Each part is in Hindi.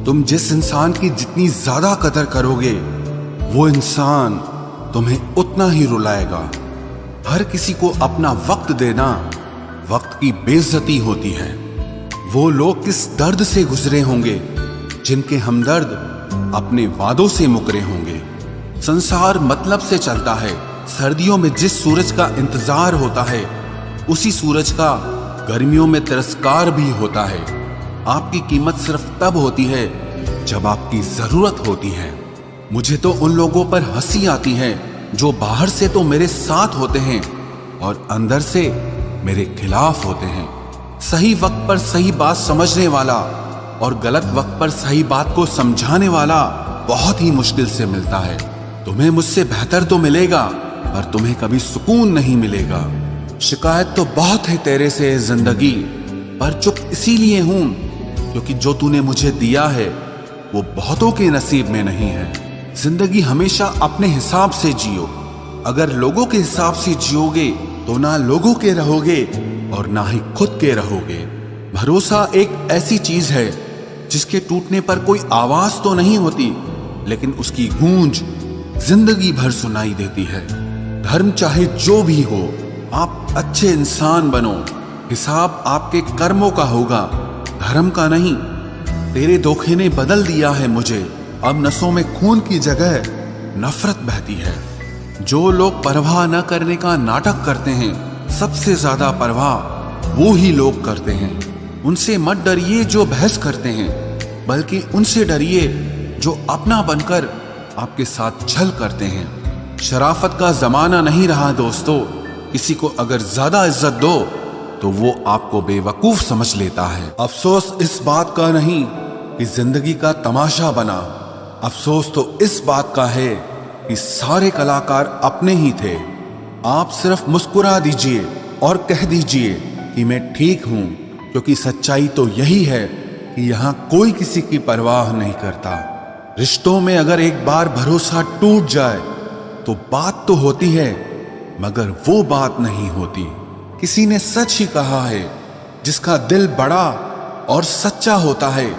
तुम जिस इंसान की जितनी ज्यादा कदर करोगे, वो इंसान तुम्हें उतना ही रुलाएगा। हर किसी को अपना वक्त देना वक्त की बेइज्जती होती है। वो लोग किस दर्द से गुजरे होंगे जिनके हमदर्द अपने वादों से मुकरे होंगे। संसार मतलब से चलता है। सर्दियों में जिस सूरज का इंतजार होता है, उसी सूरज का गर्मियों में तिरस्कार भी होता है। आपकी कीमत सिर्फ तब होती है जब आपकी जरूरत होती है। मुझे तो उन लोगों पर हंसी आती है जो बाहर से तो मेरे साथ होते हैं और अंदर से मेरे खिलाफ होते हैं। सही वक्त पर सही बात समझने वाला और गलत वक्त पर सही बात को समझाने वाला बहुत ही मुश्किल से मिलता है। तुम्हें मुझसे बेहतर तो मिलेगा, पर तुम्हें कभी सुकून नहीं मिलेगा। शिकायत तो बहुत है तेरे से जिंदगी, पर चुप इसीलिए हूं क्योंकि जो तूने मुझे दिया है वो बहुतों के नसीब में नहीं है। जिंदगी हमेशा अपने हिसाब से जियो। अगर लोगों के हिसाब से जियोगे तो ना लोगों के रहोगे और ना ही खुद के रहोगे। भरोसा एक ऐसी चीज है जिसके टूटने पर कोई आवाज तो नहीं होती, लेकिन उसकी गूंज जिंदगी भर सुनाई देती है। धर्म चाहे जो भी हो, आप अच्छे इंसान बनो। हिसाब आपके कर्मों का होगा, धर्म का नहीं। तेरे धोखे ने बदल दिया है मुझे। अब नसों में खून की जगह नफरत बहती है। जो लोग परवाह न करने का नाटक करते हैं, सबसे ज्यादा परवाह वो ही लोग करते हैं। उनसे मत डरिए जो बहस करते हैं, बल्कि उनसे डरिए जो अपना बनकर आपके साथ छल करते हैं। शराफत का जमाना नहीं रहा दोस्तों। किसी को अगर ज्यादा इज्जत दो तो वो आपको बेवकूफ समझ लेता है। अफसोस इस बात का नहीं कि जिंदगी का तमाशा बना। अफसोस तो इस बात का है कि सारे कलाकार अपने ही थे। आप सिर्फ मुस्कुरा दीजिए और कह दीजिए कि मैं ठीक हूं, क्योंकि सच्चाई तो यही है कि यहां कोई किसी की परवाह नहीं करता। रिश्तों में अगर एक बार भरोसा टूट जाए तो बात तो होती है, मगर वो बात नहीं होती। किसी ने सच ही कहा है, जिसका दिल बड़ा और सच्चा होता है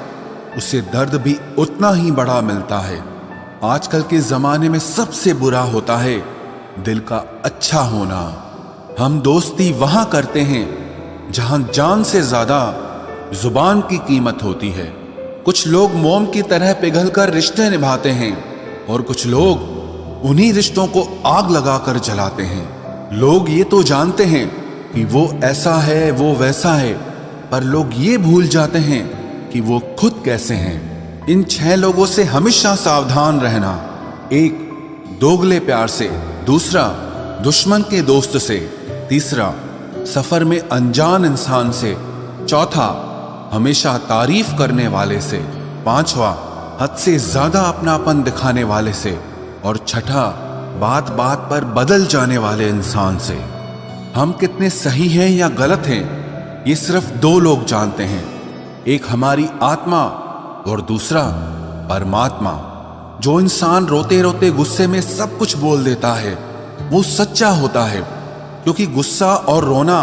उसे दर्द भी उतना ही बड़ा मिलता है। आजकल के जमाने में सबसे बुरा होता है दिल का अच्छा होना। हम दोस्ती वहां करते हैं जहां जान से ज्यादा जुबान की कीमत होती है। कुछ लोग मोम की तरह पिघलकर रिश्ते निभाते हैं और कुछ लोग उन्हीं रिश्तों को आग लगाकर जलाते हैं। लोग ये तो जानते हैं कि वो ऐसा है, वो वैसा है, पर लोग ये भूल जाते हैं कि वो खुद कैसे हैं। इन 6 लोगों से हमेशा सावधान रहना। एक, दोगले प्यार से। दूसरा, दुश्मन के दोस्त से। तीसरा, सफर में अनजान इंसान से। चौथा, हमेशा तारीफ करने वाले से। पांचवा, हद से ज्यादा अपनापन दिखाने वाले से। और छठा, बात बात पर बदल जाने वाले इंसान से। हम कितने सही हैं या गलत हैं, ये सिर्फ 2 लोग जानते हैं। एक हमारी आत्मा और दूसरा परमात्मा। जो इंसान रोते रोते गुस्से में सब कुछ बोल देता है वो सच्चा होता है, क्योंकि गुस्सा और रोना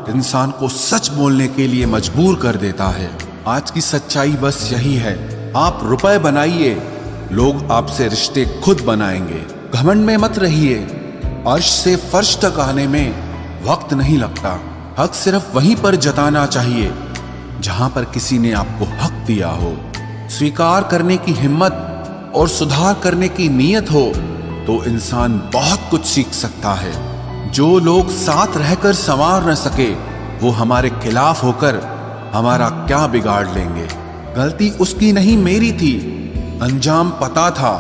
इंसान को सच बोलने के लिए मजबूर कर देता है। आज की सच्चाई बस यही है, आप रुपए बनाइए, लोग आपसे रिश्ते खुद बनाएंगे। घमंड में मत रहिए, अर्श से फर्श तक आने में वक्त नहीं लगता। हक सिर्फ वहीं पर जताना चाहिए जहां पर किसी ने आपको हक दिया हो। स्वीकार करने की हिम्मत और सुधार करने की नीयत हो तो इंसान बहुत कुछ सीख सकता है। जो लोग साथ रहकर संवार न सके वो हमारे खिलाफ होकर हमारा क्या बिगाड़ लेंगे। गलती उसकी नहीं मेरी थी, अंजाम पता था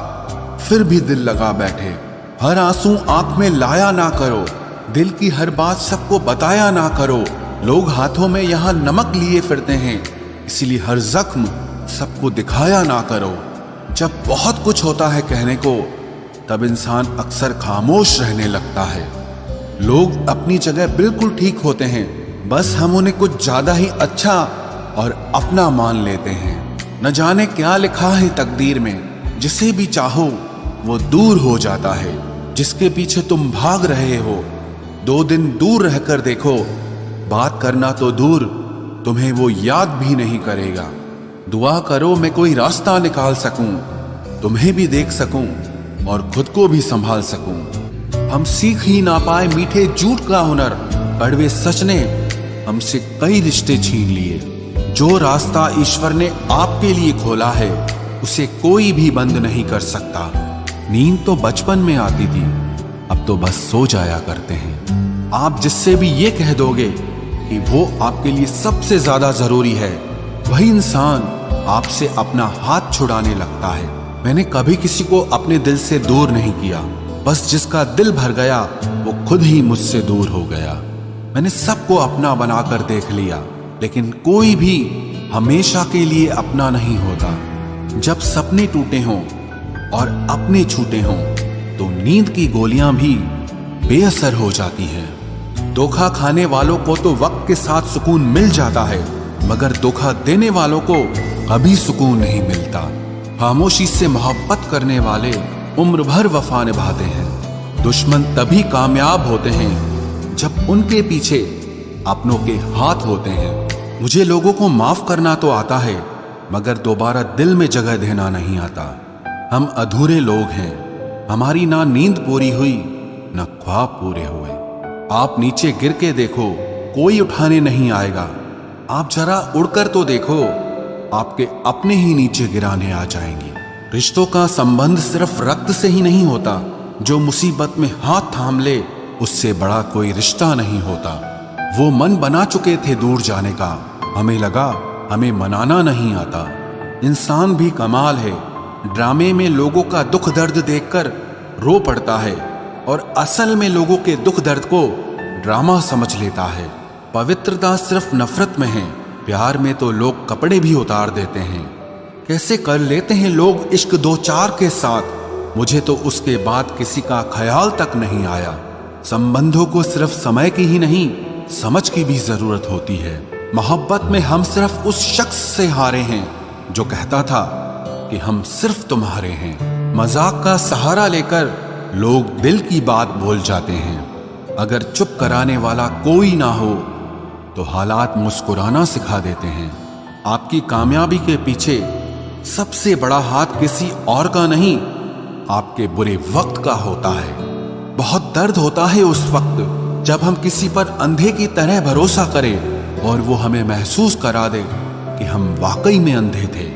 फिर भी दिल लगा बैठे। हर आंसू आंख में लाया ना करो, दिल की हर बात सबको बताया ना करो। लोग हाथों में यहाँ नमक लिए फिरते हैं, इसीलिए हर जख्म सबको दिखाया ना करो। जब बहुत कुछ होता है कहने को, तब इंसान अक्सर खामोश रहने लगता है। लोग अपनी जगह बिल्कुल ठीक होते हैं, बस हम उन्हें कुछ ज्यादा ही अच्छा और अपना मान लेते हैं। न जाने क्या लिखा है तकदीर में, जिसे भी चाहो वो दूर हो जाता है। जिसके पीछे तुम भाग रहे हो, 2 दिन दूर रहकर देखो, बात करना तो दूर तुम्हें वो याद भी नहीं करेगा। दुआ करो मैं कोई रास्ता निकाल सकूं, तुम्हें भी देख सकूं और खुद को भी संभाल सकूं। हम सीख ही ना पाए मीठे झूठ का हुनर, कड़वे सच ने हमसे कई रिश्ते छीन लिए। जो रास्ता ईश्वर ने आपके लिए खोला है उसे कोई भी बंद नहीं कर सकता। नींद तो बचपन में आती थी, अब तो बस सो जाया करते हैं। आप जिससे भी ये कह दोगे कि वो आपके लिए सबसे ज्यादा जरूरी है, वही इंसान आपसे अपना हाथ छुड़ाने लगता है। मैंने कभी किसी को अपने दिल से दूर नहीं किया, बस जिसका दिल भर गया वो खुद ही मुझसे दूर हो गया। मैंने सबको अपना बनाकर देख लिया, लेकिन कोई भी हमेशा के लिए अपना नहीं होता। जब सपने टूटे हों और अपने छूटे हों तो नींद की गोलियां भी बेअसर हो जाती हैं। धोखा खाने वालों को तो वक्त के साथ सुकून मिल जाता है, मगर धोखा देने वालों को कभी सुकून नहीं मिलता। खामोशी से मोहब्बत करने वाले उम्र भर वफा निभाते हैं। दुश्मन तभी कामयाब होते हैं जब उनके पीछे अपनों के हाथ होते हैं। मुझे लोगों को माफ करना तो आता है, मगर दोबारा दिल में जगह देना नहीं आता। हम अधूरे लोग हैं, हमारी ना नींद पूरी हुई ना ख्वाब पूरे हुए। आप नीचे गिर के देखो, कोई उठाने नहीं आएगा। आप जरा उड़कर तो देखो, आपके अपने ही नीचे गिराने आ जाएंगे। रिश्तों का संबंध सिर्फ रक्त से ही नहीं होता, जो मुसीबत में हाथ थाम ले उससे बड़ा कोई रिश्ता नहीं होता। वो मन बना चुके थे दूर जाने का, हमें लगा हमें मनाना नहीं आता। इंसान भी कमाल है, ड्रामे में लोगों का दुख दर्द देखकर रो पड़ता है और असल में लोगों के दुख दर्द को ड्रामा समझ लेता है। पवित्रता सिर्फ नफरत में है, प्यार में तो लोग कपड़े भी उतार देते हैं। कैसे कर लेते हैं लोग इश्क दो चार के साथ, मुझे तो उसके बाद किसी का ख्याल तक नहीं आया। संबंधों को सिर्फ समय की ही नहीं, समझ की भी जरूरत होती है। मोहब्बत में हम सिर्फ उस शख्स से हारे हैं जो कहता था कि हम सिर्फ तुम्हारे हैं। मजाक का सहारा लेकर लोग दिल की बात बोल जाते हैं। अगर चुप कराने वाला कोई ना हो तो हालात मुस्कुराना सिखा देते हैं। आपकी कामयाबी के पीछे सबसे बड़ा हाथ किसी और का नहीं, आपके बुरे वक्त का होता है। बहुत दर्द होता है उस वक्त जब हम किसी पर अंधे की तरह भरोसा करें और वो हमें महसूस करा दे कि हम वाकई में अंधे थे।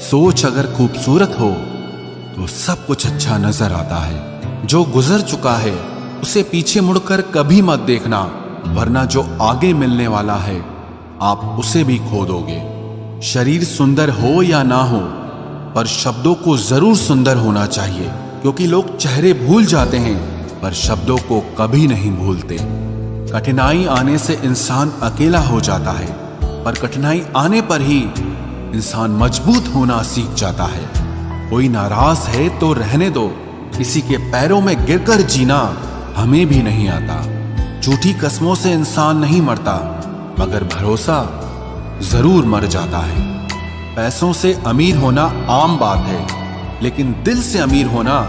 सोच अगर खूबसूरत हो तो सब कुछ अच्छा नजर आता है। जो गुजर चुका है उसे पीछे मुड़कर कभी मत देखना, वरना जो आगे मिलने वाला है आप उसे भी खो दोगे। शरीर सुंदर हो या ना हो, पर शब्दों को जरूर सुंदर होना चाहिए, क्योंकि लोग चेहरे भूल जाते हैं पर शब्दों को कभी नहीं भूलते। कठिनाई आने से इंसान अकेला हो जाता है, पर कठिनाई आने पर ही इंसान मजबूत होना सीख जाता है। कोई नाराज है तो रहने दो, किसी के पैरों में गिरकर जीना हमें भी नहीं आता। झूठी कस्मों से इंसान नहीं मरता, मगर भरोसा जरूर मर जाता है। पैसों से अमीर होना आम बात है, लेकिन दिल से अमीर होना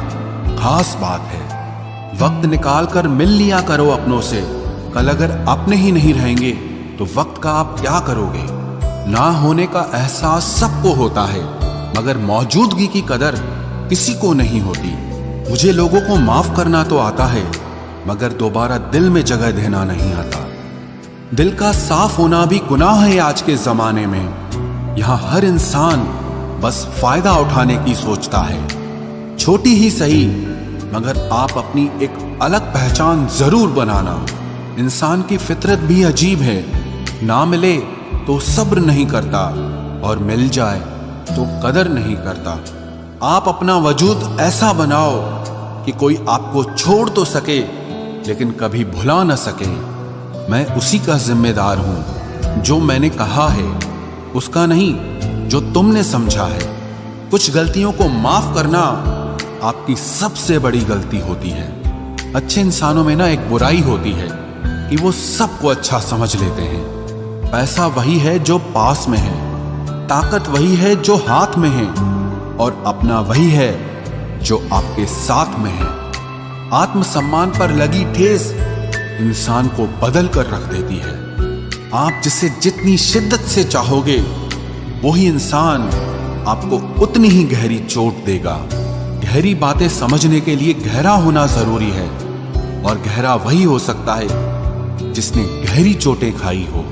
खास बात है। वक्त निकाल कर मिल लिया करो अपनों से, कल अगर अपने ही नहीं रहेंगे तो वक्त का आप क्या करोगे। ना होने का एहसास सबको होता है, मगर मौजूदगी की कदर किसी को नहीं होती। मुझे लोगों को माफ करना तो आता है, मगर दोबारा दिल में जगह देना नहीं आता। दिल का साफ होना भी गुनाह है आज के जमाने में। यहाँ हर इंसान बस फायदा उठाने की सोचता है। छोटी ही सही, मगर आप अपनी एक अलग पहचान जरूर बनाना। इंसान की फितरत भी अजीब है, ना मिले तो सब्र नहीं करता और मिल जाए तो कदर नहीं करता। आप अपना वजूद ऐसा बनाओ कि कोई आपको छोड़ तो सके लेकिन कभी भुला न सके। मैं उसी का जिम्मेदार हूं, जो मैंने कहा है उसका नहीं जो तुमने समझा है। कुछ गलतियों को माफ करना आपकी सबसे बड़ी गलती होती है। अच्छे इंसानों में ना एक बुराई होती है कि वो सबको अच्छा समझ लेते हैं। पैसा वही है जो पास में है, ताकत वही है जो हाथ में है, और अपना वही है जो आपके साथ में है। आत्मसम्मान पर लगी ठेस इंसान को बदल कर रख देती है। आप जिसे जितनी शिद्दत से चाहोगे वही इंसान आपको उतनी ही गहरी चोट देगा। गहरी बातें समझने के लिए गहरा होना जरूरी है, और गहरा वही हो सकता है जिसने गहरी चोटें खाई हो।